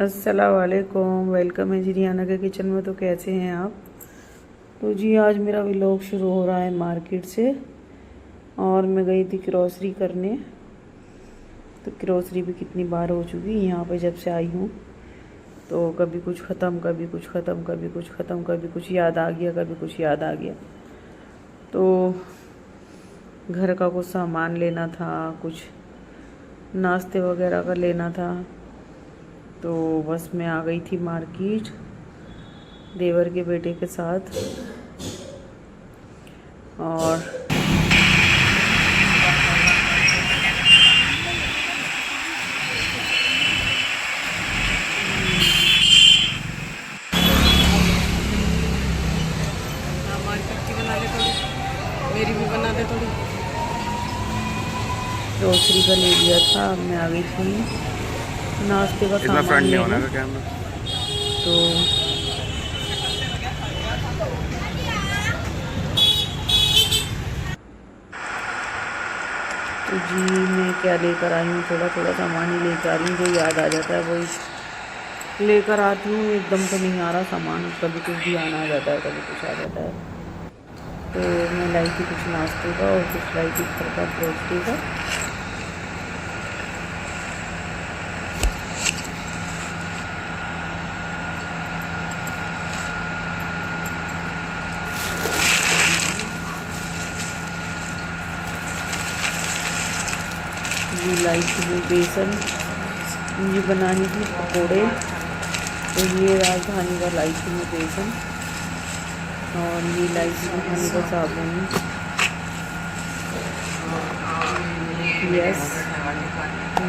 अस्सलाम वालेकुम, वेलकम है जी रियाना के किचन में। तो कैसे हैं आप? तो जी आज मेरा व्लॉग शुरू हो रहा है मार्केट से। और मैं गई थी ग्रोसरी करने। तो ग्रोसरी भी कितनी बार हो चुकी यहाँ पे जब से आई हूँ। तो कभी कुछ ख़त्म, कभी कुछ ख़त्म, कभी कुछ ख़त्म, कभी कुछ याद आ गया, कभी कुछ याद आ गया। तो घर का कुछ सामान लेना था, कुछ नाश्ते वगैरह का लेना था। तो बस मैं आ गई थी मार्केट देवर के बेटे के साथ। और मार्केट की बना ले थोड़ी, मेरी भी बना दे थोड़ी। ग्रोसरी का ले लिया था। अब मैं आ गई थी नाश्ते का सामान लेने। तो जी मैं क्या लेकर आई हूँ, थोड़ा थोड़ा सामान ही लेकर आ रही हूँ। जो याद आ जाता है वही लेकर आती हूँ। एकदम तो नहीं आ रहा सामान, कभी कुछ भी आना आ जाता है, कभी कुछ आ जाता है। तो मैं लाई थी कुछ नाश्ते का और कुछ लाई थी घर का ग्रोसरी का। ये लाई थी बेसन, ये बनानी थी पकौड़े। तो ये राजधानी का लाई थी मैं बेसन। और ये लाई थी खाने का साबुन। यस,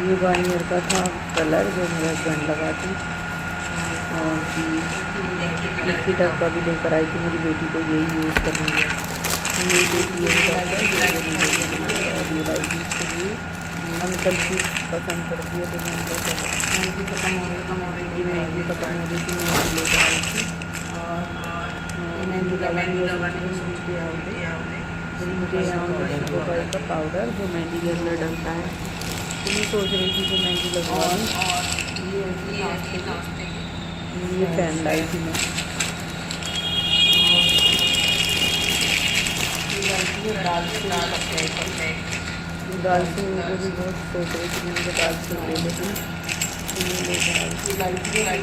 ये गार्नियर का था कलर जो मेरे हस्बैंड लगाते। और इसकी टब का भी लेकर आई थी मेरी बेटी को, यही यूज़ करेंगे। मेरी बेटी यही अंकल की पसंद करती है। तो मैं मैगी खत्म हो रही थी, मैगी खत्म हो रही थी, मैगी लेकर आई थी। और मैगी लगानी सुपरफाइव का पाउडर जो मेहंदी के अंदर डलता है। तो मैं सोच रही थी कि मेहंदी लगवाऊँ। ये फैन लाई थी मैं। दाल से वो भी बहुत सोच रही थी मैंने दाल से ले लेती। ये लेकर आई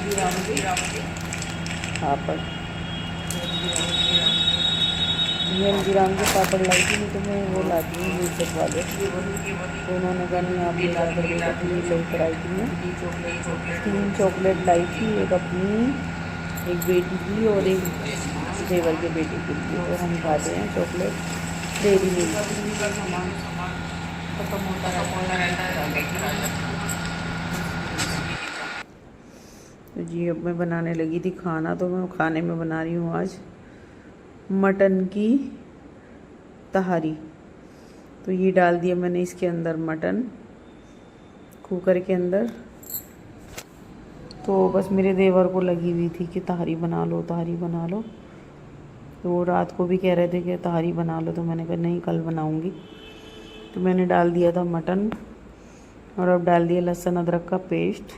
पापड़। ये हल्दीराम के पापड़ लाई थी, नहीं तो मैं वो लाती हूँ यूसुफ वाले। तो उन्होंने कहा नहीं आप ले जाकर देगा, तो ये लेकर आई थी मैं। 3 चॉकलेट लाई थी, एक अपनी, एक बेटी की और एक देवर के बेटे के लिए। और हम खाते हैं चॉकलेट डेरी मिल्क। तो जी अब मैं बनाने लगी थी खाना। तो मैं खाने में बना रही हूँ आज मटन की तहारी। तो ये डाल दिया मैंने इसके अंदर मटन कुकर के अंदर। तो बस मेरे देवर को लगी हुई थी कि तहारी बना लो, तहारी बना लो। तो वो रात को भी कह रहे थे कि तहारी बना लो। तो मैंने कहा नहीं कल बनाऊंगी। तो मैंने डाल दिया था मटन। और अब डाल दिया लहसुन अदरक का पेस्ट।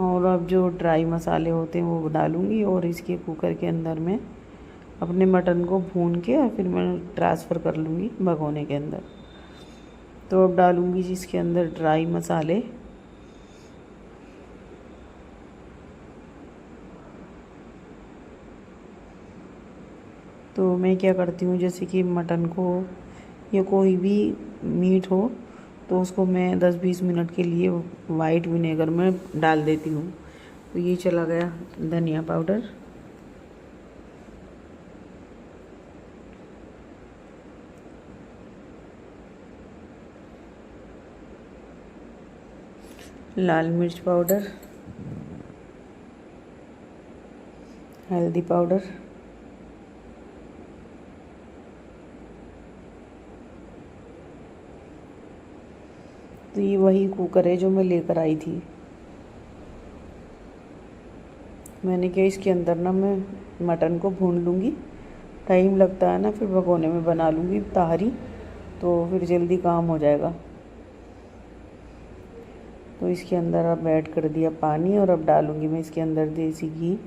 और अब जो ड्राई मसाले होते हैं वो डालूँगी। और इसके कुकर के अंदर में अपने मटन को भून के और फिर मैं ट्रांसफ़र कर लूँगी भगोने के अंदर। तो अब डालूँगी इसके अंदर ड्राई मसाले। तो मैं क्या करती हूँ, जैसे कि मटन को या कोई भी मीट हो तो उसको मैं 10-20 मिनट के लिए वाइट विनेगर में डाल देती हूँ। तो ये चला गया धनिया पाउडर, लाल मिर्च पाउडर, हल्दी पाउडर, तो ये वही कुकर है जो मैं लेकर आई थी। मैंने क्या इसके अंदर ना मैं मटन को भून लूँगी। टाइम लगता है ना, फिर भगोने में बना लूँगी तहारी, तो फिर जल्दी काम हो जाएगा। तो इसके अंदर अब ऐड कर दिया पानी और अब डालूँगी मैं इसके अंदर देसी घी।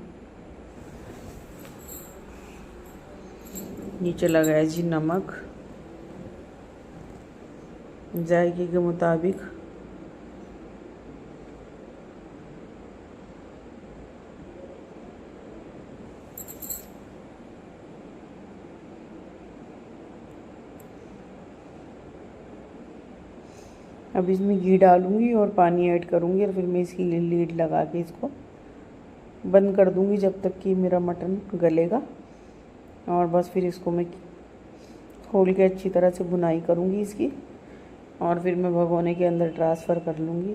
ये चला गया जी नमक जायके के मुताबिक। अब इसमें घी डालूँगी और पानी ऐड करूँगी और फिर मैं इसकी लीड लगा के इसको बंद कर दूँगी जब तक कि मेरा मटन गलेगा। और बस फिर इसको मैं खोल के अच्छी तरह से भुनाई करूँगी इसकी और फिर मैं भगोने के अंदर ट्रांसफ़र कर लूँगी।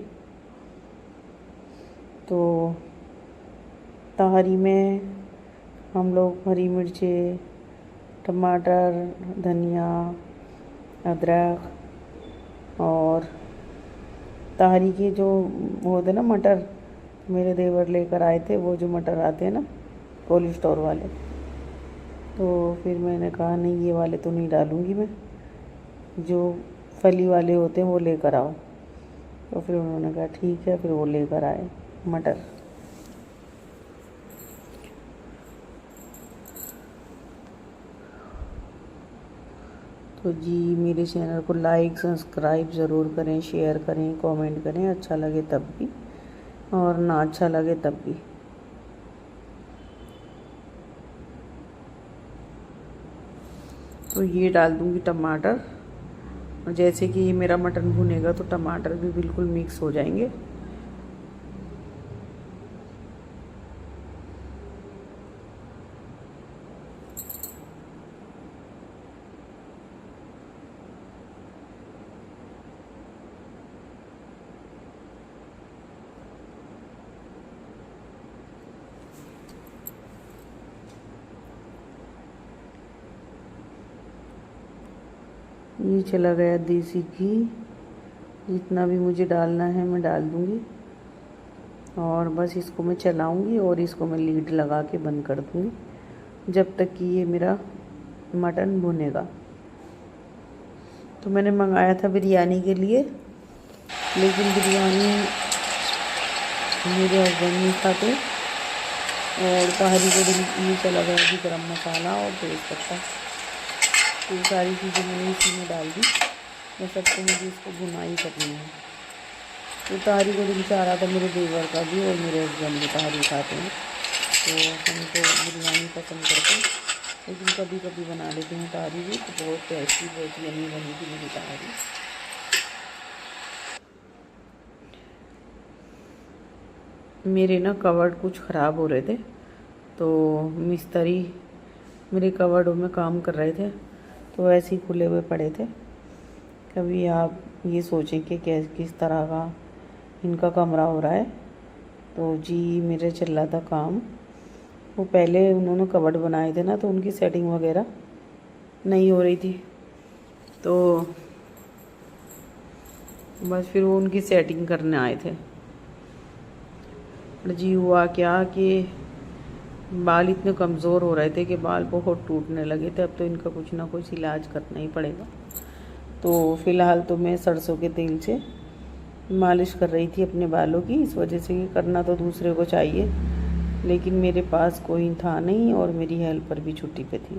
तो तहारी में हम लोग हरी मिर्चें, टमाटर, धनिया, अदरक और तहारी के जो होते ना मटर, मेरे देवर लेकर आए थे वो जो मटर आते हैं ना कोल्ड स्टोर वाले, तो फिर मैंने कहा नहीं ये वाले तो नहीं डालूँगी मैं, जो फली वाले होते हैं वो लेकर आओ। तो फिर उन्होंने कहा ठीक है, फिर वो लेकर आए मटर। तो जी मेरे चैनल को लाइक सब्सक्राइब ज़रूर करें, शेयर करें, कमेंट करें, अच्छा लगे तब भी और ना अच्छा लगे तब भी। तो ये डाल दूँगी टमाटर और जैसे कि ये मेरा मटन भुनेगा तो टमाटर भी बिल्कुल मिक्स हो जाएंगे। ये चला गया देसी घी, जितना भी मुझे डालना है मैं डाल दूँगी और बस इसको मैं चलाऊँगी और इसको मैं लीड लगा के बंद कर दूँगी जब तक कि ये मेरा मटन भुनेगा। तो मैंने मंगाया था बिरयानी के लिए, लेकिन बिरयानी मेरे हस्बैंड नहीं खाते और तहरी को ये चला गया कि गरम मसाला और तेज़पत्ता, तो ये सारी चीज़ें मैंने इसी में डाल दी। मैं सबको मुझे इसको भुनाई करनी है। तो तहरी को दिल चाह रहा था मेरे देवर का भी और मेरे हस्बैंड भी तहरी खाते हैं, तो हम तो बिरयानी पसंद करते हैं, लेकिन कभी कभी बना लेते हैं तहरी भी। तो बहुत टेस्टी, बहुत यम्मी बनी थी मेरी तहरी। मेरे ना कवर्ड कुछ ख़राब हो रहे थे, तो मिस्त्री मेरे कवर्डों में काम कर रहे थे, तो ऐसे ही खुले हुए पड़े थे। कभी आप ये सोचें कि किस तरह का इनका कमरा हो रहा है। तो जी मेरे चल रहा था काम। वो पहले उन्होंने कवर्ड बनाए थे ना, तो उनकी सेटिंग वगैरह नहीं हो रही थी, तो बस फिर वो उनकी सेटिंग करने आए थे। जी हुआ क्या कि बाल इतने कमज़ोर हो रहे थे कि बाल बहुत टूटने लगे थे। अब तो इनका कुछ ना कुछ इलाज करना ही पड़ेगा। तो फ़िलहाल तो मैं सरसों के तेल से मालिश कर रही थी अपने बालों की, इस वजह से करना तो दूसरे को चाहिए, लेकिन मेरे पास कोई था नहीं और मेरी हेल्पर भी छुट्टी पे थी।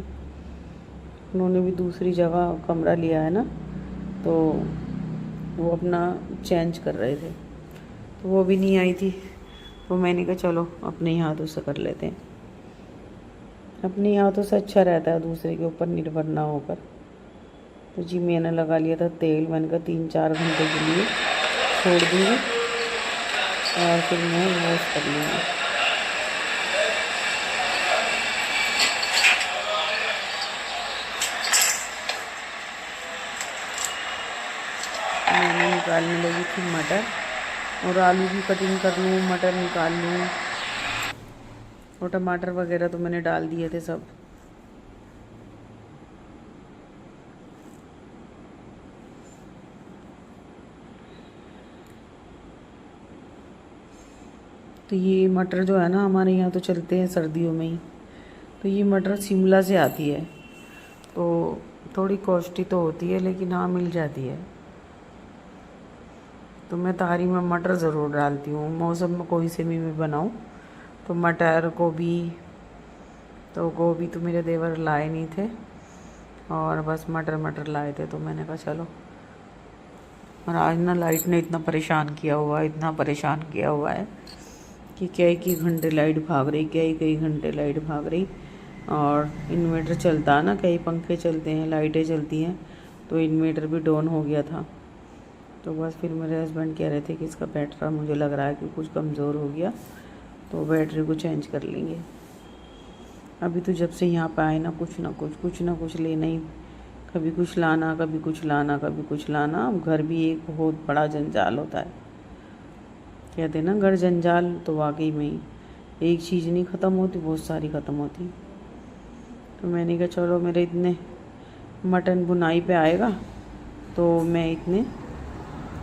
उन्होंने भी दूसरी जगह कमरा लिया है ना, तो वो अपना चेंज कर रहे थे, तो वो भी नहीं आई थी। तो मैंने कहा चलो अपने ही हाथों से कर लेते हैं। अपने हाथों से अच्छा रहता है दूसरे के ऊपर निर्भर ना होकर। तो जी मैंने लगा लिया था तेल, मैंने कहा 3-4 घंटे के लिए छोड़ दूँगी और फिर मैं वॉश कर लूँगी। मैंने निकालने लगी थी मटर और आलू की कटिंग कर लूँ, मटर निकाल लूँ और टमाटर वगैरह तो मैंने डाल दिए थे सब। तो ये मटर जो है ना, हमारे यहाँ तो चलते हैं सर्दियों में ही। तो ये मटर शिमला से आती है, तो थोड़ी कॉस्टली तो होती है, लेकिन हाँ मिल जाती है। तो मैं तहारी में मटर ज़रूर डालती हूँ। मौसम में कोई से भी मैं बनाऊँ तो मटर, गोभी तो मेरे देवर लाए नहीं थे और बस मटर लाए थे, तो मैंने कहा चलो। और आज ना लाइट ने इतना परेशान किया हुआ है कि कई घंटे लाइट भाग रही, कई घंटे लाइट भाग रही। और इन्वर्टर चलता है ना, कई पंखे चलते हैं, लाइटें चलती हैं, तो इन्वर्टर भी डाउन हो गया था। तो बस फिर मेरे हस्बैंड कह रहे थे कि इसका बैटरी मुझे लग रहा है कि कुछ कमज़ोर हो गया, तो बैटरी को चेंज कर लेंगे। अभी तो जब से यहाँ पे आए ना कुछ ना कुछ लेना ही, कभी कुछ लाना, कभी कुछ लाना। अब घर भी एक बहुत बड़ा जंजाल होता है। कहते हैं ना, घर जंजाल, तो वाकई में ही एक चीज़ नहीं ख़त्म होती, बहुत सारी ख़त्म होती। तो मैंने कहा चलो, मेरे इतने मटन बुनाई पे आएगा, तो मैं इतने।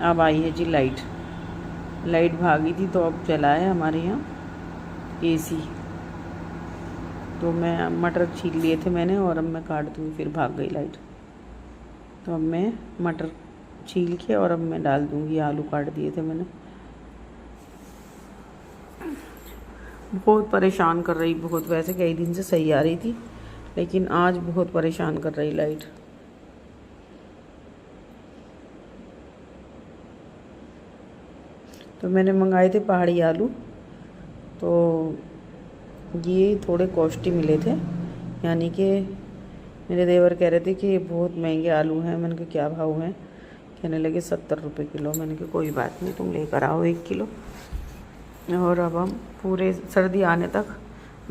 अब आई है जी लाइट भागी थी, तो अब चला है हमारे यहाँ एसी। तो मैं मटर छील लिए थे मैंने, और अब मैं काट दूँगी, फिर भाग गई लाइट। तो अब मैं मटर छील के और अब मैं डाल दूँगी। आलू काट दिए थे मैंने। बहुत परेशान कर रही, बहुत। वैसे कई दिन से सही आ रही थी, लेकिन आज बहुत परेशान कर रही लाइट। तो मैंने मंगाए थे पहाड़ी आलू, तो ये थोड़े कॉस्टली मिले थे, यानी कि मेरे देवर कह रहे थे कि ये बहुत महंगे आलू हैं। मैंने कहा क्या भाव हैं? कहने लगे 70 रुपये किलो। मैंने कहा कोई बात नहीं, तुम लेकर आओ 1 किलो। और अब हम पूरे सर्दी आने तक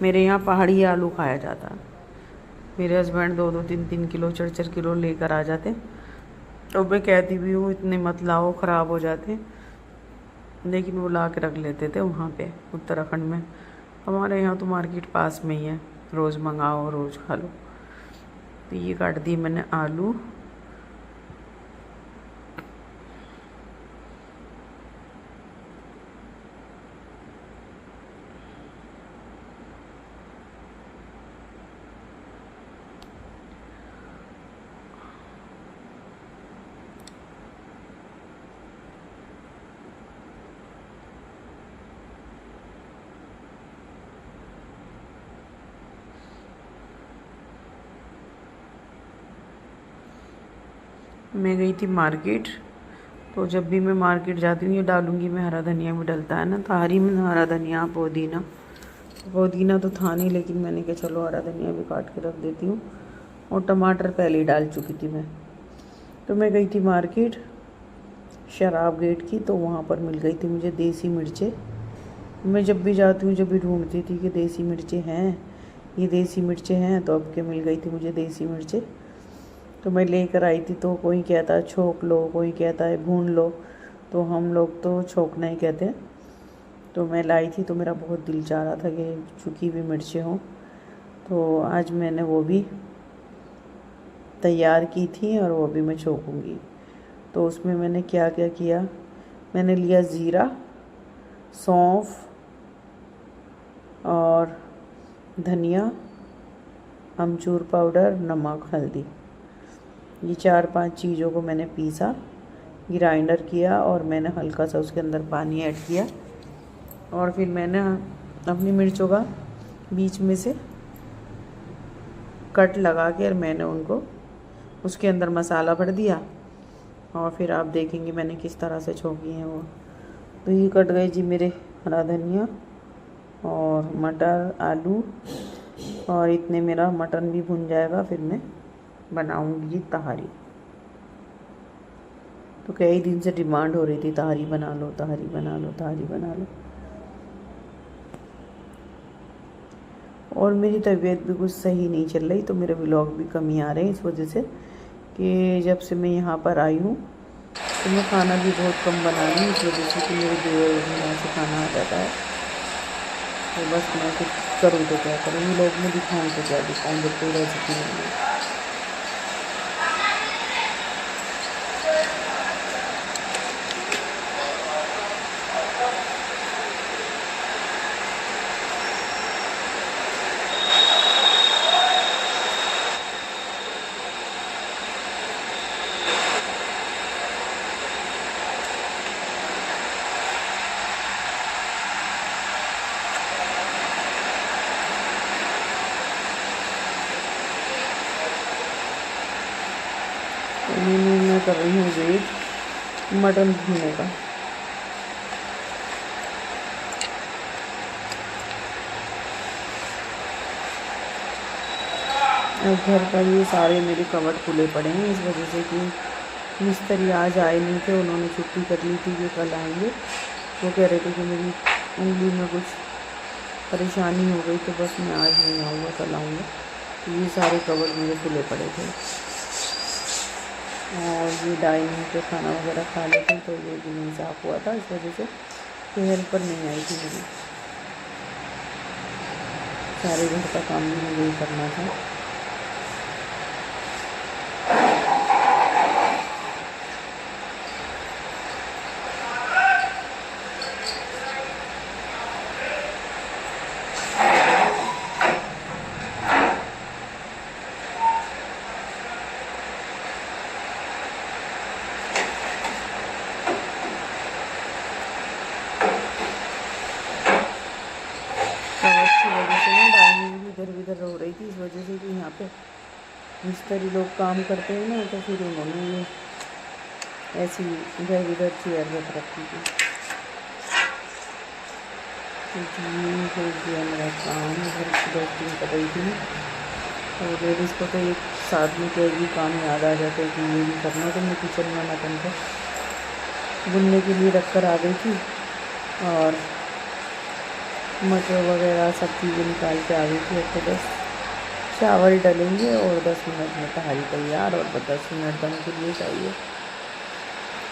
मेरे यहाँ पहाड़ी आलू खाया जाता है। मेरे हस्बैंड 2-2, 3-3 किलो, 4-4 किलो लेकर आ जाते। तो मैं कहती भी हूँ इतने मत लाओ, ख़राब हो जाते, लेकिन वो ला के रख लेते थे वहाँ पे उत्तराखंड में। हमारे यहाँ तो मार्केट पास में ही है, रोज़ मंगाओ, रोज़ खा लो। तो ये काट दिए मैंने आलू। मैं गई थी मार्केट, तो जब भी मैं मार्केट जाती हूँ ये डालूँगी मैं। हरा धनिया भी डलता है ना तहारी में, हरा धनिया, पुदीना तो था नहीं, लेकिन मैंने कहा चलो हरा धनिया भी काट के रख देती हूँ। और टमाटर पहले ही डाल चुकी थी मैं। तो मैं गई थी मार्केट शराब गेट की, तो वहाँ पर मिल गई थी मुझे देसी मिर्चें। मैं जब भी जाती हूँ जब भी ढूंढती थी कि देसी मिर्चें हैं, ये देसी मिर्चें हैं, तो अब के मिल गई थी मुझे देसी मिर्चें। तो मैं लेकर आई थी, तो कोई कहता है छोंक लो, कोई कहता है भून लो, तो हम लोग तो छोंकना ही कहते हैं। तो मैं लाई थी, तो मेरा बहुत दिल चाह रहा था कि सूखी हुई मिर्चें हों, तो आज मैंने वो भी तैयार की थी और वो भी मैं छोंकूँगी। तो उसमें मैंने क्या क्या किया, मैंने लिया ज़ीरा, सौंफ और धनिया, अमचूर पाउडर, नमक, हल्दी, ये 4-5 चीज़ों को मैंने पीसा, ग्राइंडर किया, और मैंने हल्का सा उसके अंदर पानी ऐड किया। और फिर मैंने अपनी मिर्चों का बीच में से कट लगा के और मैंने उनको उसके अंदर मसाला भर दिया। और फिर आप देखेंगे मैंने किस तरह से छोंकी हैं वो। तो ये कट गए जी मेरे हरा धनिया और मटर, आलू, और इतने मेरा मटन भी भुन जाएगा, फिर मैं बनाऊंगी तहारी। तो कई दिन से डिमांड हो रही थी तहारी बना लो, तहारी बना लो, तहारी बना लो। और मेरी तबीयत भी कुछ सही नहीं चल रही, तो मेरे व्लॉग भी कम ही आ रहे हैं, इस वजह से कि जब से मैं यहाँ पर आई हूँ तो मैं खाना भी बहुत कम बना रही हूँ, इस वजह से कि मेरे देवर यहाँ से खाना आ जाता है। तो बस मैं कुछ करूँ तो क्या करूँ, व्लॉग में दिखाऊँ तो क्या दिखाऊँ, जब कोई रेसिपी नहीं है। मेनू मैं कर रही हूँ वेज मटन भुनने का। अब घर का ये सारे मेरे कबर्ड खुले पड़े हैं इस वजह से कि मिस्त्री आज आए नहीं थे, उन्होंने छुट्टी कर ली थी कि कल आएंगे। वो कह रहे थे कि मेरी उंगली में कुछ परेशानी हो गई तो बस मैं आज नहीं आऊँगा, कल आऊँगा। तो ये सारे कबर्ड मेरे खुले पड़े थे और ये डाइनिंग पे खाना वगैरह खा लेते तो ये भी नहीं साफ़ हुआ था, इस वजह से कोई हेल्पर नहीं आई थी मेरी। सारे घर का काम भी मुझे ही करना था। की वजह से ना डाइनिंग भी इधर उधर हो रही थी, इस वजह से कि यहाँ पे मिस्त्री लोग काम करते हैं ना, तो फिर उन्होंने ये ऐसी इधर उधर चेयर रख रखी थी। तो जी हो गया मेरा काम, घर की डस्टिंग कर रही थी। तो लेडीज़ को तो एक साथ में कोई भी काम याद आ जाता है कि ये भी करना। तो मैं किचन में मटन को भुनने के लिए रख कर आ गई थी और मटर वगैरह सब चीज़ें निकाल के आ गई थी। अब तो बस चावल डलेंगे और 10 मिनट में तहारी तैयार, और 10 मिनट दम के लिए चाहिए।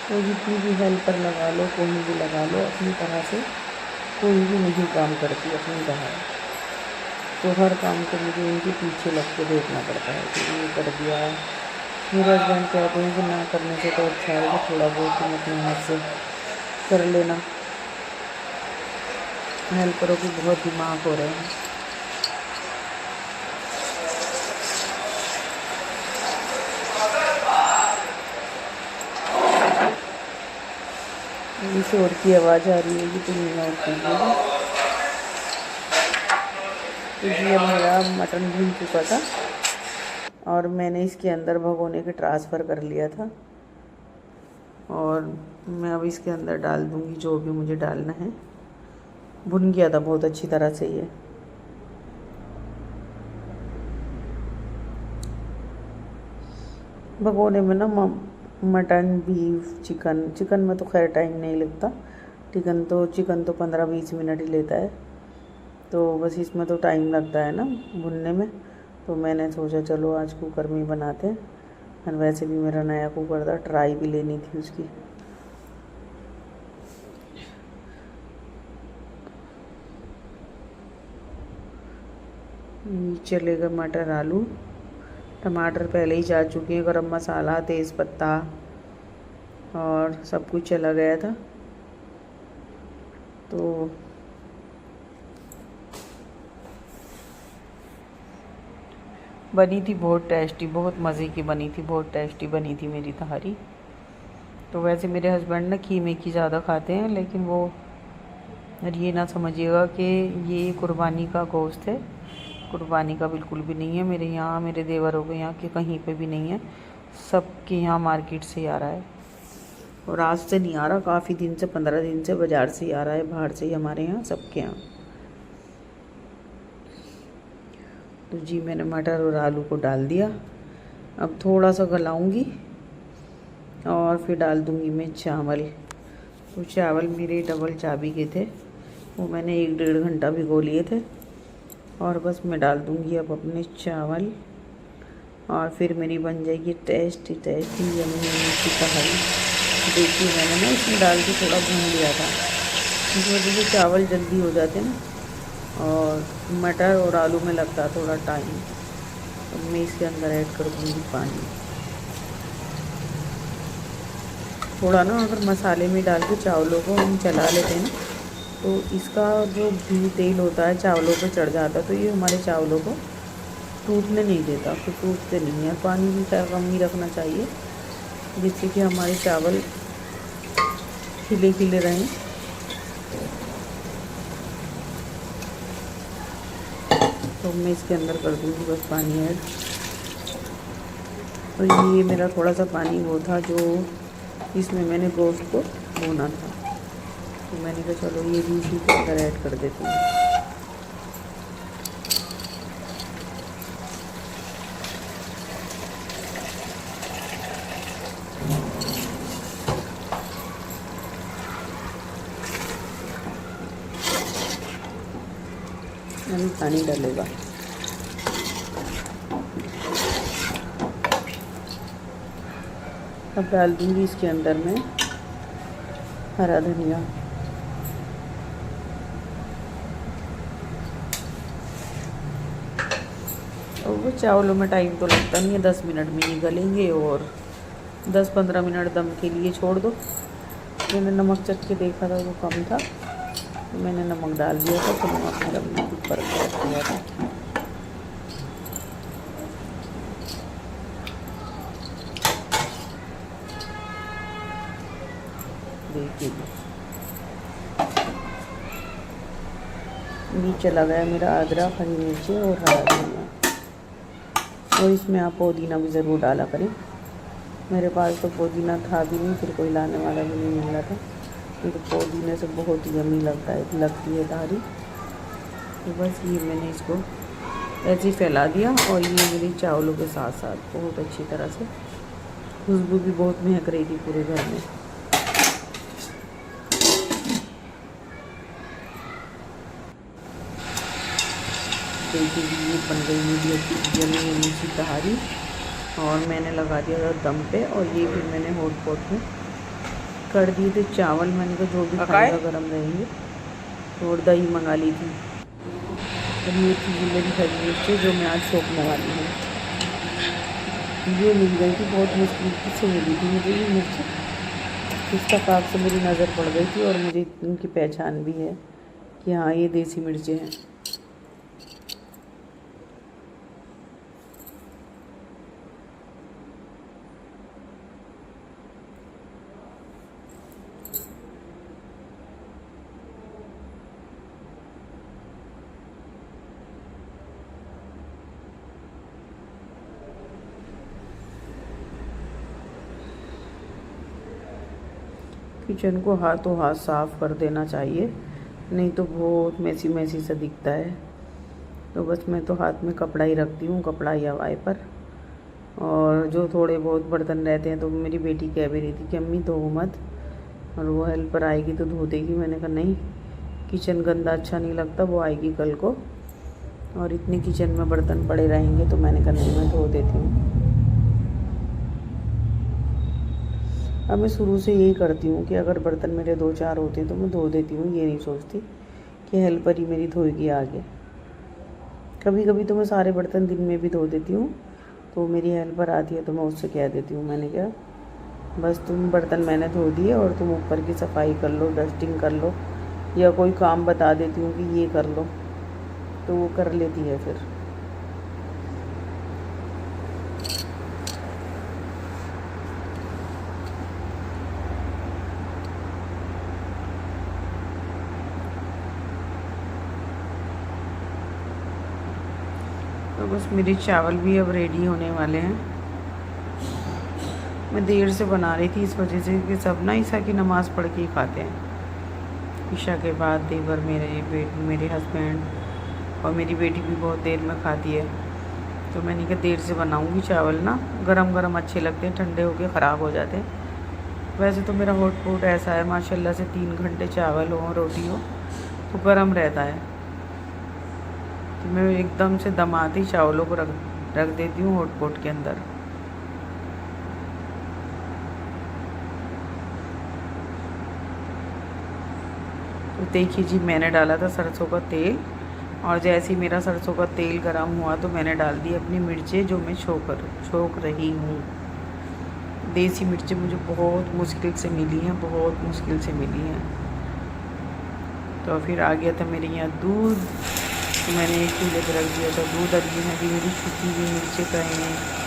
तो जितनी भी हेल्पर लगा लो, कोई भी लगा लो, अपनी तरह से कोई भी नहीं काम करती अपनी तरह। तो हर काम को मुझे उनके पीछे लग के देखना पड़ता है कि ये कर दिया। मेरे हस्बैंड कहते हैं कि ना करने से तो अच्छा है कि थोड़ा बहुत तुम अपने हाथ से कर लेना। हेल्परों के बहुत दिमाग हो रहे हैं। शोर की आवाज़ आ रही है तो नहीं और कीजिएगा। तो जी मेरा मटन भून चुका था और मैंने इसके अंदर भगोने के ट्रांसफ़र कर लिया था और मैं अब इसके अंदर डाल दूँगी जो भी मुझे डालना है। भुन गया था बहुत अच्छी तरह से ये। भगोने में ना मटन, बीफ, चिकन में तो खैर टाइम नहीं लगता। चिकन तो 15-20 मिनट ही लेता है, तो बस इसमें तो टाइम लगता है ना भुनने में। तो मैंने सोचा चलो आज कुकर में ही बनाते हैं। और वैसे भी मेरा नया कुकर था, ट्राई भी लेनी थी उसकी। चलेगा मटर आलू। टमाटर पहले ही जा चुके हैं, गरम मसाला, तेज़पत्ता और सब कुछ चला गया था। तो बनी थी बहुत टेस्टी, बहुत मज़े की बनी थी, बहुत टेस्टी बनी थी मेरी तहारी। तो वैसे मेरे हस्बैंड ना कीमे की ज़्यादा खाते हैं, लेकिन वो ये ना समझिएगा कि ये कुर्बानी का गोश्त है। कुर्बानी का बिल्कुल भी नहीं है। मेरे यहाँ, मेरे देवरों के यहाँ के कहीं पे भी नहीं है। सबके यहाँ मार्केट से आ रहा है और आज से नहीं आ रहा, काफ़ी दिन से, 15 दिन से बाज़ार से ही आ रहा है, बाहर से ही हमारे यहाँ सबके यहाँ। तो जी मैंने मटर और आलू को डाल दिया। अब थोड़ा सा गलाऊंगी और फिर डाल दूंगी मैं चावल। तो चावल मेरे डबल चाबी के थे, वो मैंने 1-1.5 घंटा भिगो लिए थे। और बस मैं डाल दूंगी अब अपने चावल और फिर मेरी बन जाएगी टेस्टी टेस्टी यम्मी की तहारी। देखिए मैंने ना इसमें डाल के थोड़ा भून लिया था, इस वजह से चावल जल्दी हो जाते ना, और मटर और आलू में लगता है थोड़ा टाइम। तो मैं इसके अंदर ऐड कर दूँगी पानी थोड़ा ना। अगर मसाले में डाल के चावलों को हम चला लेते हैं ना, तो इसका जो घी तेल होता है चावलों पे चढ़ जाता है, तो ये हमारे चावलों को टूटने नहीं देता, फिर टूटते नहीं है। पानी भी कम ही रखना चाहिए जिससे कि हमारे चावल खिले खिले रहें। तो मैं इसके अंदर कर दूँगी बस पानी ऐड। तो ये मेरा थोड़ा सा पानी वो था जो इसमें मैंने गोश्त को भूना था, तो मैंने कहा चलो ये भी इसी के अंदर ऐड कर देती हूँ। मैंने पानी डालेगा। अब डाल दूँगी इसके अंदर में हरा धनिया। और वो चावलों में टाइम तो लगता नहीं है, 10 मिनट में ही गलेंगे और 10-15 मिनट दम के लिए छोड़ दो। मैंने नमक चख के देखा था, वो कम था तो मैंने नमक डाल दिया था, तो नमक मेरा बिल्कुल परफेक्ट हुआ था। देखिए नीचे चला गया मेरा अदरक, हरी मिर्ची और हरा धनिया। और इसमें आप पुदीना भी ज़रूर डाला करें। मेरे पास तो पुदीना था भी नहीं, फिर कोई लाने वाला भी नहीं मिल रहा था। ये तो पुदीने से बहुत यम्मी लगती है तारी। तो बस ये मैंने इसको ऐसे ही फैला दिया और ये मेरी चावलों के साथ साथ बहुत अच्छी तरह से, खुशबू भी बहुत महक रही थी पूरे घर में। देखिए ये बन गई मेरी यम्मी सी तहारी और मैंने लगा दिया था दम पे। और ये फिर मैंने हॉट पॉट में कर दिए थे चावल। मैंने कहा जो भी खाएगा गर्म रहेंगे। और दही मंगा ली थी और ये थी मेरी हरी मिर्ची जो मैं आज छोंकने वाली हूँ। ये मिल गई थी, बहुत मुश्किल से मिली थी मुझे ये मिर्च। इसका पाक से मेरी नज़र पड़ गई थी और मुझे इनकी पहचान भी है कि हाँ ये देसी मिर्चें हैं। किचन को हाथों हाथ साफ़ कर देना चाहिए, नहीं तो बहुत मैसी सा दिखता है। तो बस मैं तो हाथ में कपड़ा ही रखती हूँ, कपड़ा या वाइपर। और जो थोड़े बहुत बर्तन रहते हैं तो मेरी बेटी कह भी रही थी कि अम्मी धो मत, और वो हेल्पर आएगी तो धो देगी। मैंने कहा नहीं, किचन गंदा अच्छा नहीं लगता, वो आएगी कल को और इतने किचन में बर्तन पड़े रहेंगे। तो मैंने कहा नहीं, मैं धो देती हूँ। अब मैं शुरू से यही करती हूँ कि अगर बर्तन मेरे 2-4 होते हैं तो मैं धो देती हूँ, ये नहीं सोचती कि हेल्पर ही मेरी धोएगी आगे। कभी कभी तो मैं सारे बर्तन दिन में भी धो देती हूँ, तो मेरी हेल्पर आती है तो मैं उससे कह देती हूँ, मैंने कहा बस तुम बर्तन मैंने धो दिए और तुम ऊपर की सफाई कर लो, डस्टिंग कर लो, या कोई काम बता देती हूँ कि ये कर लो, तो वो कर लेती है फिर। तो बस मेरे चावल भी अब रेडी होने वाले हैं। मैं देर से बना रही थी इस वजह से कि सब ना ईशा की नमाज़ पढ़ के ही खाते हैं। ईशा के बाद देवर मेरे हस्बैंड और मेरी बेटी भी बहुत देर में खाती है। तो मैंने कहा देर से बनाऊंगी चावल ना, गरम गरम अच्छे लगते हैं, ठंडे होके ख़राब हो जाते हैं। वैसे तो मेरा हॉट पॉट ऐसा है माशाल्लाह से 3 घंटे चावल हो रोटी हो तो गरम रहता है। तो मैं एकदम से दमाते ही चावलों को रख देती हूँ हॉट पॉट के अंदर। तो देखिए जी, मैंने डाला था सरसों का तेल, और जैसे ही मेरा सरसों का तेल गरम हुआ तो मैंने डाल दी अपनी मिर्चें जो मैं छोक रही हूँ। देसी मिर्चें मुझे बहुत मुश्किल से मिली हैं, बहुत मुश्किल से मिली हैं। तो फिर आ गया था मेरे यहाँ दूध, तो मैंने एक चूल्हे पर रख दिया था दूध। अब ये मेरी छुपी हुई मिर्चें का हैं